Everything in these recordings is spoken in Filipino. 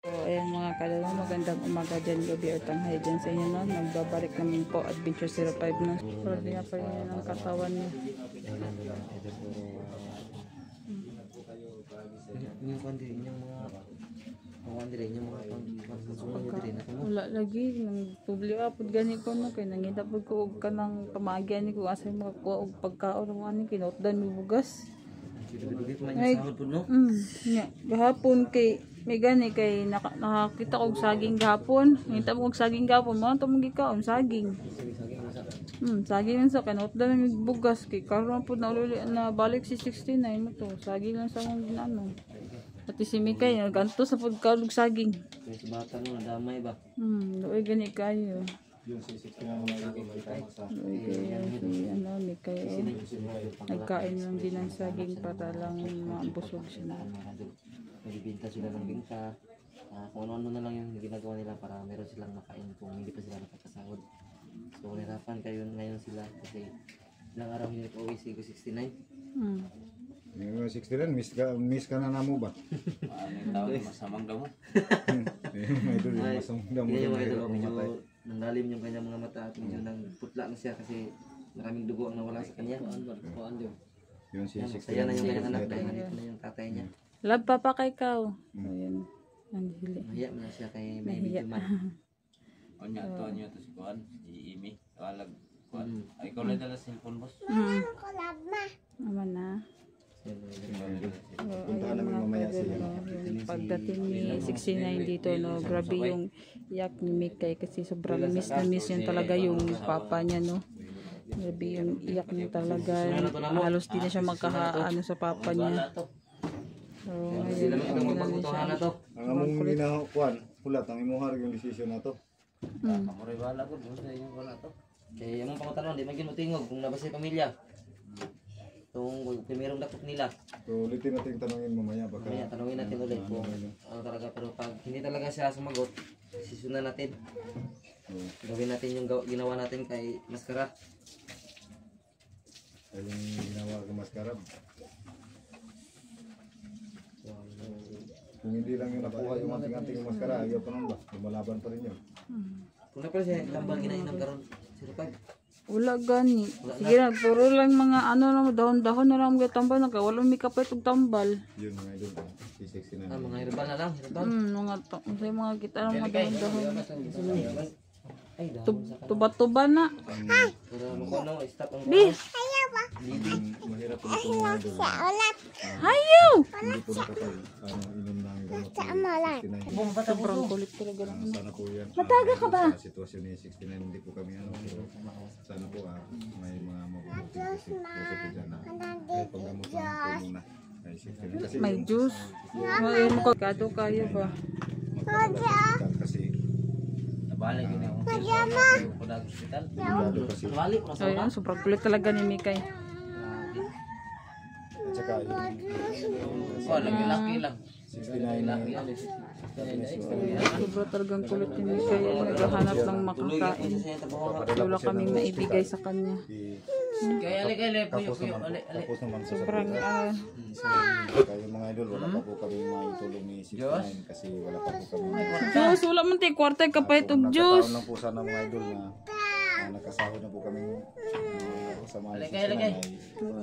So, ayan mga kalala, magandang umaga dyan, gabi o tanghali dyan sa inyo, no? Nagbabalik namin po Adventure 05 na. Pero di na pa rin ng katawan niya. Wala lagi, nang publi apod gani ko no, kaya nangita po ko ka ng pamagyan ni ko, asay makakuha og pagkaon ng ano, kinotdan mo bugas. Ay, gahapon kay may gani kay nakakita ko og saging gahapon. Nakita mo og saging gahapon, mo to mong gikaon saging. Saging sa kanot dan mig bugas kay karon pud na uli na balik si 69 mo to. Saging lang sa mong ginano. Pati si Mikay ganto sa pagkaon og saging. Sa bata mo nadamay ba? Doy gani kayo. Yung si 69 mo nakikita sa Ano, Mikay nagkain lang din ng saging para lang mabusog siya. Nagbibinta sila ng bingka. Kung ano-ano na lang yung ginagawa nila para meron silang makain kung hindi pa sila nakakasahod. So, nahirapan kayo ngayon sila kasi ilang araw hindi pa uwi si 69. yung 69, miss ka na namo ba? Masamang daw mo. Idol, masamang daw mo. Kaya yung idol, medyo nanglalim yung kanyang mga mata at medyo nang putla na siya kasi maraming dugo ang nawala sa kanya. Yung si Masaya na 69. yung kanyang anak dahil nandito na yung tatay niya. Love papa kay Kao. Ayun. Andili. Mahiya mo na siya kay may medyo Onya to si Kuan, si Imi, tawalag Kuan. Ay ko lang dala cellphone boss. Naman na. Punta namin mamaya siya. Yung pagdating ni 69 dito, no, grabe yung iyak ni Mikay kasi sobrang miss na miss yun talaga yung papa niya, no. Grabe yung iyak niya talaga. Halos di na siya magkakaano sa papa niya. So, ngayon, Ang among ginakuan, hulat ang imuhar yung desisyon na to. Kamuray wala ko boss na yung wala to. kaya yung pangutanong, di man ginutingog kung nabasay pamilya. Itong primerong dakot nila. So ulitin natin tanongin mamaya baka. Mamaya, tanungin natin ulit kung ano talaga. Pero pag hindi talaga siya sumagot, sisunan natin. Gawin natin yung ginawa natin kay Maskara. Yung ginawa ko maskarab. Kung hindi lang yung nakuha yung anting-anting yung maskara, ayaw pa naman ba? Lumalaban pa rin yun. Kung na pala siya, tambal ginainom karon 05. wala gani. Sige na, puro lang mga ano lang, dahon-dahon na lang mga tambal. Wala may kapit og tambal. Yun mga idol, si 69. Mga herbal na lang, herbal. Mga kita lang mga dahon-dahon. Ay, dahon sa Tuba-tuba na. Pero ano, stop ang Mahirap po ito mga idol. Hayaw! Hindi po nakapag-inom ng gamot ni 69. Sobrang kulit talaga lang. Sana po yan. Mataga ka ba? Sa sitwasyon ni 69, hindi po kami ano. Pero sana po may mga mabubuting puso po dyan na kahit paggamot lang po muna. Ay 69. Kasi May juice. Ngayon mo kado kayo ba? magkakasal kasi Nabalik yun yung pajama. Yung punag hospital. delikado kasi. Balik, nasa Ayun, sobrang kulit talaga ni Mikay. At saka yung Kuan laki lang. 69 na Sobra talagang kulit ni Mikay. Naghahanap ng makakain. Wala kaming maibigay sa kanya. Kaya ali puyo ali. tapos naman sa Sobrang kaya mga idol, wala pa po kami maitulong ni 69 kasi wala pa po kami Diyos, wala man tayo kwarta kapait og Diyos. Nagkataon lang po sana mga idol na nakasahod na po kami sa mga Aligay, aligay.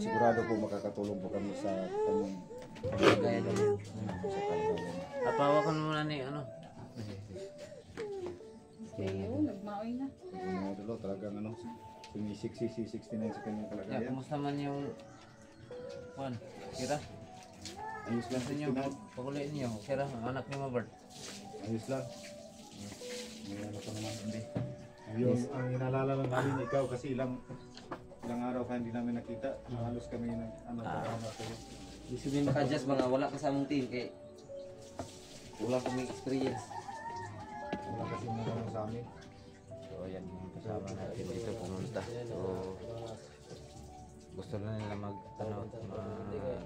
sigurado po makakatulong po kami sa kanyang sa kalagayan. Tapawakan mo na ni ano. Nagmaoy na. Mga idol, talagang sumisiksi si 69 sa kanyang Ya, kalagayan. kumusta man yung Kuan? Kira? Ayos lang Gusto niyo 69. pakuliin niyo. Kira ang anak ni Mabert. Ayos lang. May ano pa naman hindi. Yung ang inalala lang namin ikaw kasi ilang araw ka hindi namin nakita. Halos kami nagkakaroon sa'yo. Ibig sabihin maka-adjust mga wala ka sa among team kay wala kaming experience. Wala kasi mga sa amin. So ayan yung kasama natin dito pumunta. So gusto na nila mag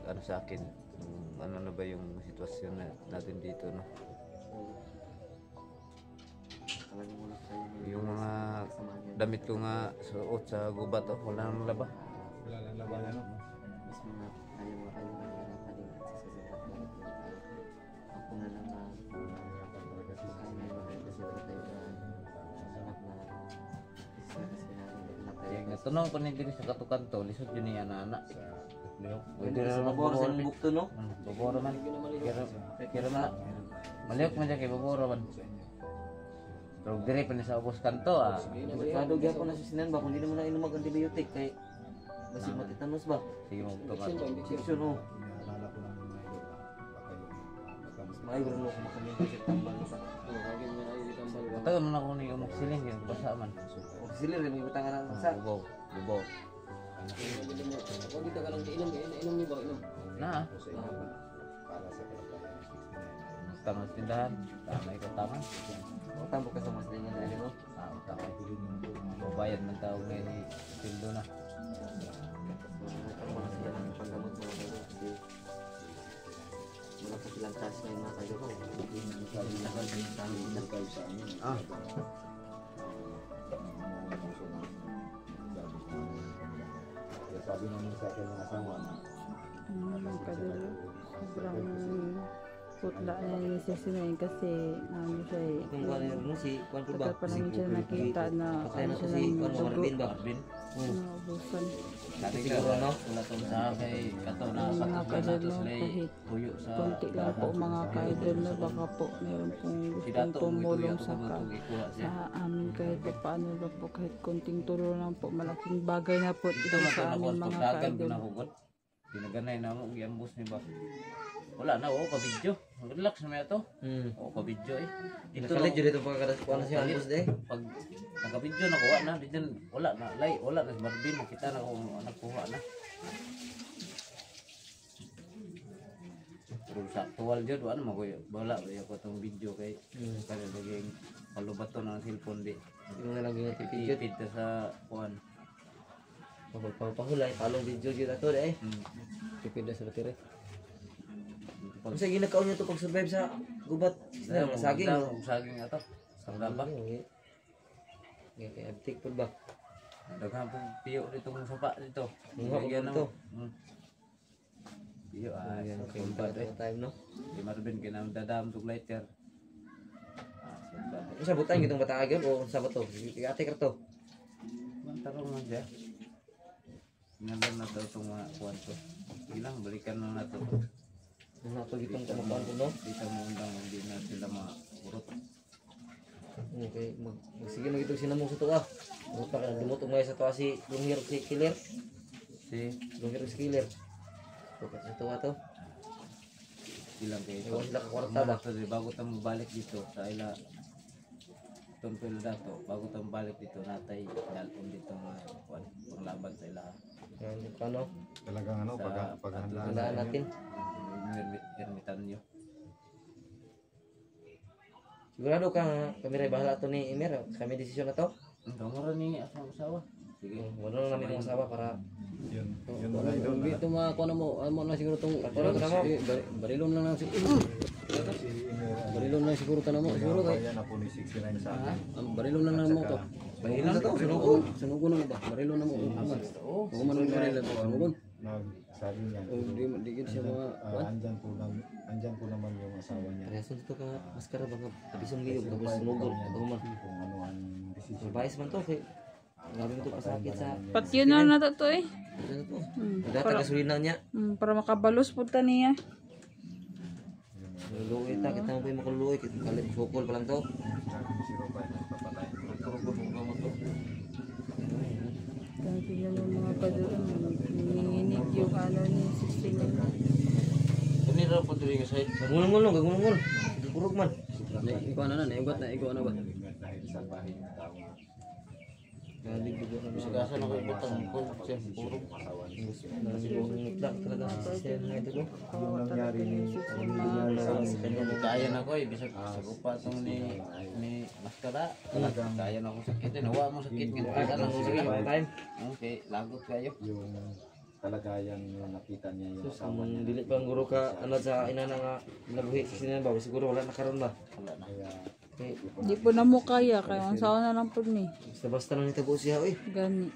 ano sa akin kung ano na ba yung sitwasyon natin dito no. Yung mga damit ko nga suot sa gubat wala nang laba. Wala lang laban ano. Mas mga ayaw mo kayo mahirapan din at sa sasabat na ako na lang tunong pa ni diri sa katukanto, lisod yun niya na anak. Lihok. Pwede rin sa mabor sa inyong bukto, no? Baboro man. Kira man. Malihok man siya kay baboro man. Pero diri pa ni sa ubos kanto ah. Delikado gyapon na sa sinan ba kung di naman na inom ang antibiotic kay basi matitanos ba? Sige mo tungan. Infection oh. Naalala ko lang mga idol, baka mas Maayo rin mo kung makamingay sa tambal ba. Tagal na ako ni umok siling yung basa man. O sila rin may butangan ng sa. Bubaw. Bubaw. Na. para sa kalagayan. Tangan sa tindahan. Tama ikaw tangan. O tampo ka sa mas din na ano. Tangan. Babayad ng tao ngayon sildo na. Mga sila ng panggamot mga kayo kasi wala pa silang cash ngayon mga kayo. Ah. Kaya sabi namin sa akin mga asawa na Kadalo. Sobrang putla na yung sisinayin kasi ano siya eh. Kung kuha nila no si kuan po ba? Tagal pa namin siya nakita na Patay ano na to siya si ng kuan mo dugo. Marvin ba? Marvin. Naubusan. Dati siguro no? Wala tong sa kay kato na Yung mga patuloy na to kadalo sila kahit tuyo sa konti lang po mga ka-idol na baka po meron pong Si gustong Dato tumulong sa ikuha siya. sa amin kahit pa paano lang po kahit konting tulong lang po malaking bagay na po Ito ito na sa to amin na mga pagdagan ka-idol. ginahugot. Dinaganay na mo giambos ni ba. Wala na oh ka video. Relax na to. Oh ka video eh. Dito Nakalit na jud dito pagkakas kuan siya ang bus de. pag naka-video na kuha na dito wala na lay wala na si Marvin nakita na kung nagkuha na. Pero sa actual jud wala mo wala ko tong video kay kaya naging palubato ng cellphone di. Yung na lang yung picture Ipid sa kuan. pahulay palong video jud ato de. Pipida sa tire. Pag Unsa ginakaon niyo to pag survive sa gubat? Sa saging. saging ato. Sa laba. Nga kay antik pud ba? Daghang pong piyo dito kung sapa dito. Mga Bigyan dito. mo. Piyo ay Ayan sa kay kumpad eh. time no. Di Marvin kinam dadam tug lighter. Sumpad. Unsa butang gitong bata agyon o unsa ba to? Ate ka to. Mantarong man siya. Ngalan na daw itong mga kuwan ko. Ilang balikan na nato. Ano to gitong kumukuan ko no? Dito mo undang hindi na sila makurot. Okay, sige mo itong sinamong sa tuwa. Buta ka na dumutong ngayon sa tuwa si Lunghir si Killer. Si Lunghir si Killer. Buta sa tuwa to. ilang kayo. Ewan sila kakwarta ba? Bago tayo balik dito sa ila itong pilo dato, bago tayo balik dito natay dalpon dito mga kuwan panglaban sa ila. Yan yung ano, talagang ano, paghandaan tandaan natin. Ermitan nyo. Sigurado ka kami rin bahala to ni Emir. Kami desisyon na to. Ang gamura ni asang usawa. Sige. Wala na namin ang asawa para yun mga idol na Ito mga kuha na mo na siguro itong barilon lang lang siguro. si Emir Barilon lang siguro ka na mo. Siguro kay kaya na po ni 69 sa akin. ang barilon lang lang mo to. Barilon na to, Sunugo na mo ba? Barilon na mo. Kung man ang barilon to, sunugon. Nagsabi niya O di gid siya mga andyan po naman yung asawa niya Reason dito ka maskara ba nga abisong giyog tapos sunugod ako man. kung ano ang decision. Bias man to kay grabe mo to pasakit sa Pati yun na to eh. ano to. Data gasolina niya. Para makabalos po ta niya. Luoy ta kita mo pa makuluoy kita kalit sukol pa lang to. Sabi ni si Robay na papatay. Kasi yun yung mga kadoon. Nanginginig yung ano ni 16 nila. Kani ra po diri nga side. Gagulong gagulong. Gagurog man. Ikaw na naigot na ikaw na ba? Dahil sa bahay ng tao nga Galing gid na Sa gasa na koy butang ko siya puro. Nangitla talaga sa system na ito. yung nangyari ni Kaya na ko eh bisag sa upa tong ni maskara. Kaya na ko sakit eh. Nawa mo sakit nga kaya lang ko sige. Time. Okay, lagot kayo. yung kalagayan yung nakita niya yung asawa niya. Dili pa ang guro ka ano sa ina na nga nabuhi sa sinan ba siguro wala na karon ba. Wala na. Kaya Okay. Di po na mo kaya. Kaya ang sawa na lang po ni. Basta lang nitabo siya oy. Gani.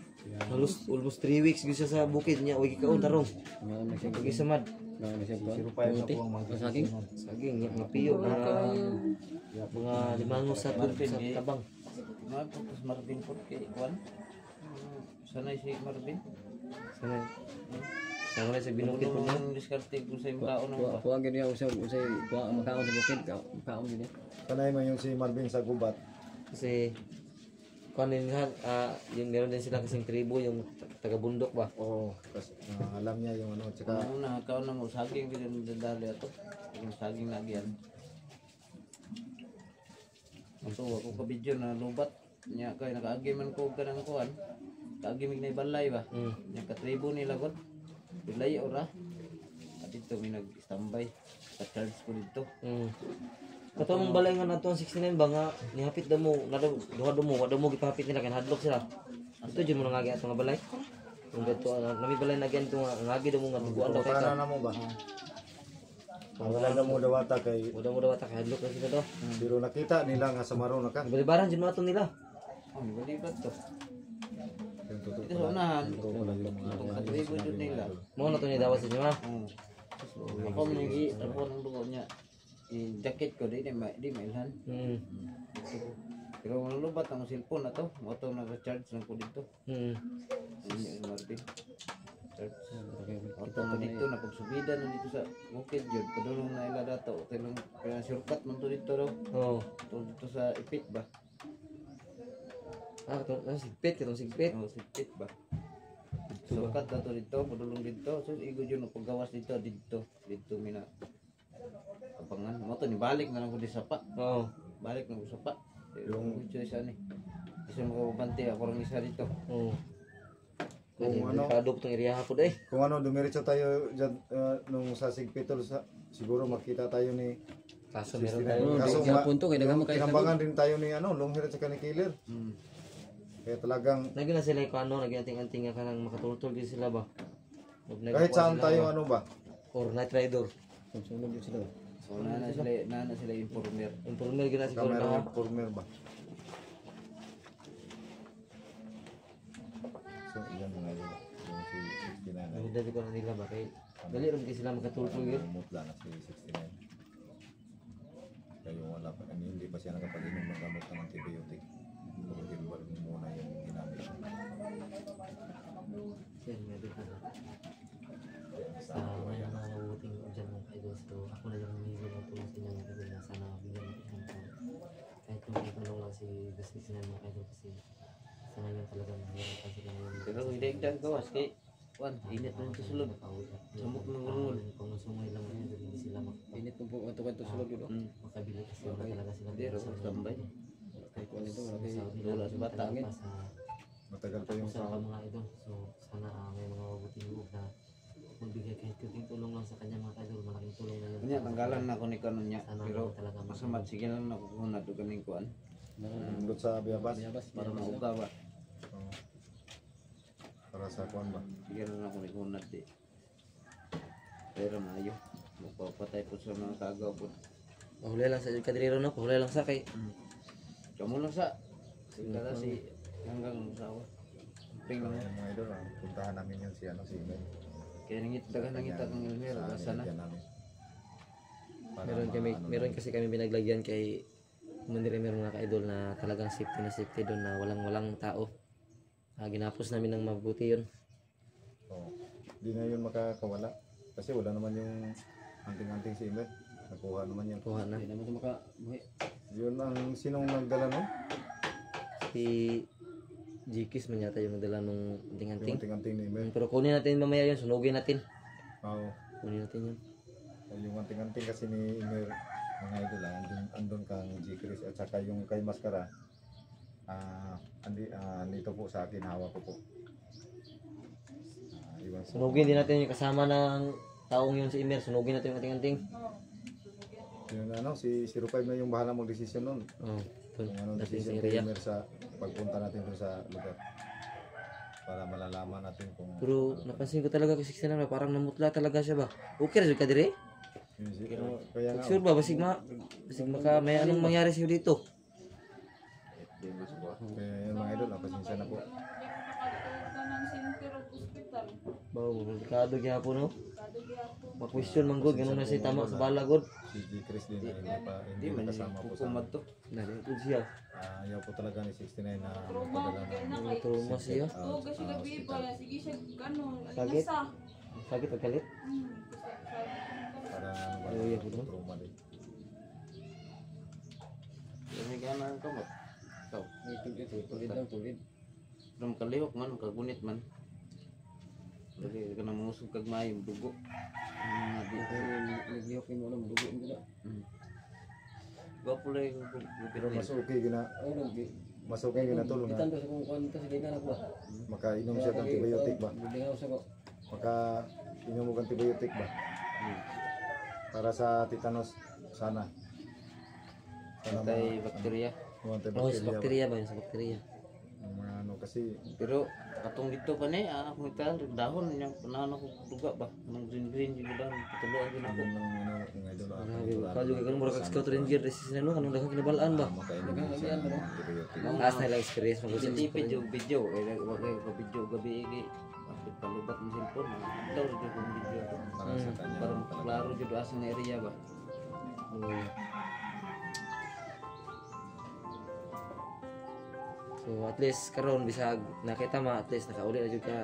Almost 3 weeks gyud siya sa bukid niya uy kikaon tarong. Pagi samad. si Rupay na po ang mga Saging. Saging nga piyo mga limangos sa tabang. Mga putos Marvin po kay Juan. sanay si Marvin. Sana. Sana sa binukid po niya. Ang diskarte kung sa yung kaon mo ba? Kuha gid niya usay makaon sa bukid, makaon gid niya. Sanay man yung si Marvin sa gubat. Kasi kung ano yun, yung meron din sila kasing tribo, yung taga-bundok ba? Oo, kasi alam niya yung ano, tsaka Ano na, kaon na mo, saging din dadali ato. Yung saging lagi yan. Ito, ako ka video na lubat. Nya kay nakaagi man ko ka ng kuhan. Kaagi mig na balay ba? Yung katribo nila kon. Bilay ora. At dito may nag-standby. Ka-charge ko dito. Kato mong balay nga nato ang 69 ba nga nihapit daw mo, duha daw mo gipahapit nila kan hadlok sila. Ito jud mo nangagi ato nga balay. Kung dito nami balay na ganito nga ngagi daw mo nga duguan daw kay para na mo ba? Wala na mo dawata kay Muda mo daw ata hadlok na sila daw. pero nakita nila nga sa maro na ka. Balibaran jud mo ato nila. Oh, balibat to. Yung tutok Ito sa unahan. pala yung mga Itong katribo jud nila. Mo na to ni dawas inyo ha. Ako manigi ako nang dugo niya. I-jacket ko di mailhan. Pero ang lubat ang cellphone na to, moto nag-charge lang ko dito. Ini yung Marvin. Charge. Moto na dito na pagsubida na dito sa bukid yun. Padulong na ila dato. Tilong kaya shortcut man to dito daw. Oh. To dito sa ipit ba? Kato sigpit katong sigpit. Oh, sa ipit ba? Shortcut na to dito, padulong dito. So igo yun paggawas dito dito mina. Kapangan. Moto ni balik na lang ko di sapa. Oo. Balik na ko sapa. Yung isa ni. Isa mo kabante ako rin isa dito. Oo. Kung ano, Kadok tong area ko day. kung ano dumiretso tayo diyan nung sa Sigpitol siguro makita tayo ni Kaso meron 69. tayo. Kaso Sa punto kay daghang makay kinambangan din tayo ni ano, long hair at saka ni Killer. Kaya talagang Lagi na sila ko ano, nag-anting-anting nga kanang makatultol din sila ba. kahit saan tayo ano ba, Or night rider. sunod yun sila. So na sila informer. Informer gina siguro camera na. informer ba. So yan mga yun. Yung si 69 Ang dali ko na nila ba kay dali ron kay sila makatultol gyud. umutla na si 69. Kaya wala pa, hindi pa siya nakapag-inom ng gamot ng antibiotic. Pag-imbal muna yung ginamit. Sir, may dito. Sa mga mabuting dyan mga kaidol. So ako na lang may tulong sa inyo mga kaidol na sana bigyan natin ng kahit kung may tulong lang si business na mga kaidol kasi sa ngayon talagang mahirap sila ngayon. Pero hindi dagdag gawas kay Juan, init na ito sulod. Sumok ng gulungol. Kung sumay lang mga kaidol, hindi sila Init po ato kanto sulod yun. makabili kasi wala talaga sila. Hindi ro tambay. Kay kuan ito wala kay Wala sa bata. Matagal pa yung sa sahod. mga idol. So sana may mga mabuting loob na magbigay kahit kunting tulong lang sa kanya mga idol, malaking tulong na yun. Kunya tanggalan na ko ni kanon niya. Sana Pero talaga masamad sige lang na ko na do kaming kuan. Nandot sa Biabas Para mauga ba. para sa kuan ba. Sige lang ako ni kunat di. Pero maayo. Magpapatay po sa mga kagaw po. Mahulay lang sa kadriro no, mahulay lang sa kay. Kamu lang sa. Sigala si hanggang sa awa. Ping lang. Mga idol, puntahan namin yun si ano si Imen. Kaya nangit dagan nangit akong Elmer basta na. Yan namin. Para Meron kasi kami binaglagyan kay Mandiremer mga ka-idol na talagang safety doon na walang tao. Ginapos namin ng mabuti yun. Di na yun makakawala. Kasi wala naman yung anting-anting si Imen. Nakuha naman yun. Kuha na. Hindi naman ito makabuhi. Yun ang sinong nagdala no? Si Jikis man yata yung nagdala nung Yung anting-anting. anting-anting ni Imen. Pero kunin natin mamaya yun, sunugin natin. Oo. Kunin natin yun. Yung anting-anting kasi ni Imer, mga idol, andun kang G-Chris at saka yung kay Maskara. Andito po sa akin, hawak ko po. Iwan po. Sunugin din natin yung kasama ng taong yun si Imer. Sunugin natin yung anting-anting. Yung ano, si 05 na yung bahala mag-desisyon nun. Oh, Yung ano, natin sa desisyon kay area. Imer sa pagpunta natin dun sa lugar. Para malalaman natin kung Pero napansin ko talaga kasi na parang namutla talaga siya ba? Okay rin ka dire? yun kaya nga. Sure ba? Basig maka may anong mangyari sa'yo dito? Kaya yun mga idol, pasensya na po. Nakakalimutan ng Sintirog Hospital. Bawo, delikado gyapon no. Ma-question man gud ganun na siya tama sa bala gud. Si G. Chris din ay Hindi hindi man kasama po sa kukumad to. Dali gud siya. ayaw po talaga ni 69 na Trauma magpadala kay na ng kay. Trauma siya. Oo, kasi gabi pa sige siya ano, Sakit? nasa. Sakit ang kalit. para ano ba Ayaw po, no? trauma din. May gana ang kamot. Ikaw. Tulid lang, tulid. Ram kalihok man, kagunit man. Dali ka na mangusog kag mayong dugo. Naglihok yung mga dugo mo na. Gwapo lang yung Pero gupit mas niya. okay gina mas okay gina tulong na Itan to sa kung kuhan ka sa ganyan ba? makainom siya ng antibiotic ba Bilingaw sa ko. makainom mo ng antibiotic ba para sa tetanus sana Patay bakterya. mga Oh, sa antibacteria ba bakterya ba yun? Sa bakterya. ang mga ano kasi Pero katong dito pa ni, akong ital, dahon niya, panahon ako duga ba? Anong green yung dahon, patuluan din ako. ano ng ano ng idol Grabe ba? Kajo kay kanang mura kag scout ranger resist na no kanang daghang kinabalaan ba? makainom siya ng antibiotic Taas na lang experience mo Kasi tipid yung video, wag kayo ka-video gabi iki. Kapit palubat ng cellphone, daw rin yung video. para sa kanya Para klaro dito asa nga area ba? So at least karon bisag nakita ma at least nakauli na jud ka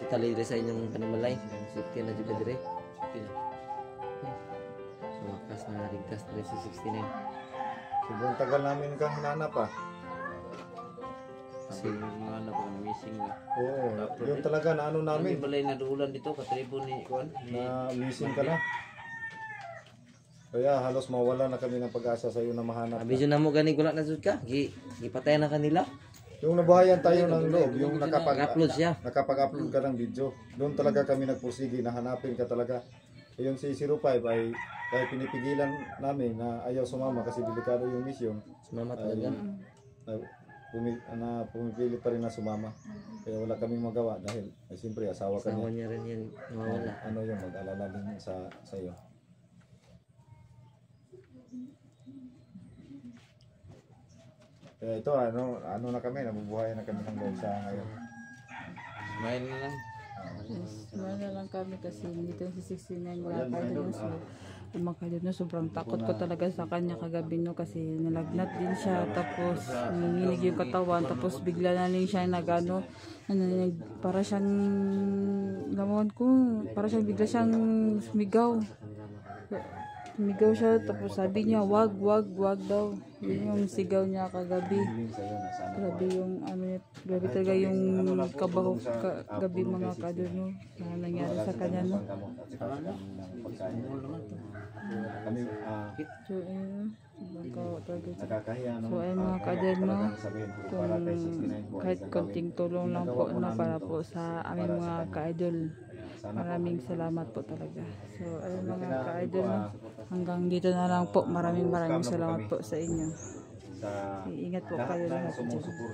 totally dire sa inyong panimalay. Safety na jud ka dire. So wakas na ligtas dire si 69. sobrang tagal namin kang hinanap Kasi yung mga anak ko missing na. oo yun talaga na ano Namin namin balay na duulan dito, katribo ni Juan. na missing ka na kaya halos mawala na kami ng pag-asa sa iyo na mahanap Abi jud namo gani gula na jud ka. Gipatay na kanila. yung nabuhayan tayo ng loob yung Upload siya. nakapag-upload ka ng video doon talaga kami nagpursige na hanapin ka talaga yung si 05 ay kaya pinipigilan namin na ayaw sumama kasi delikado yung mission Sumama talaga. pumipilit pa rin na sumama kaya wala kaming magawa dahil ay siyempre asawa ka Asawa niya niya rin yan nawala. ano yung mag-alala din sa iyo kaya ito ano na kami nabubuhay na kami ng loob sa ngayon Smile na lang. Yes, wala lang kami kasi dito yung si 69 wala pa din so umakadun na sobrang takot ko talaga sa kanya kagabi no kasi nalagnat din siya tapos nanginginig yung katawan tapos bigla na lang siya nagano para siyang gamon ko para siyang bigla siyang sumigaw siya tapos sabi niya wag daw yun yung sigaw niya kagabi grabe yung grabe talaga yung kabaho kagabi mga kaduno na nangyari sa kanya no kami so nakakahiya no so ay mga kader no sabihin ko kung para kay 69 kahit konting tulong lang po no para po sa aming mga ka-idol maraming salamat po talaga so ayun mga ka-idol no hanggang dito na lang po maraming salamat po sa inyo sa ingat po kayo lahat dyan.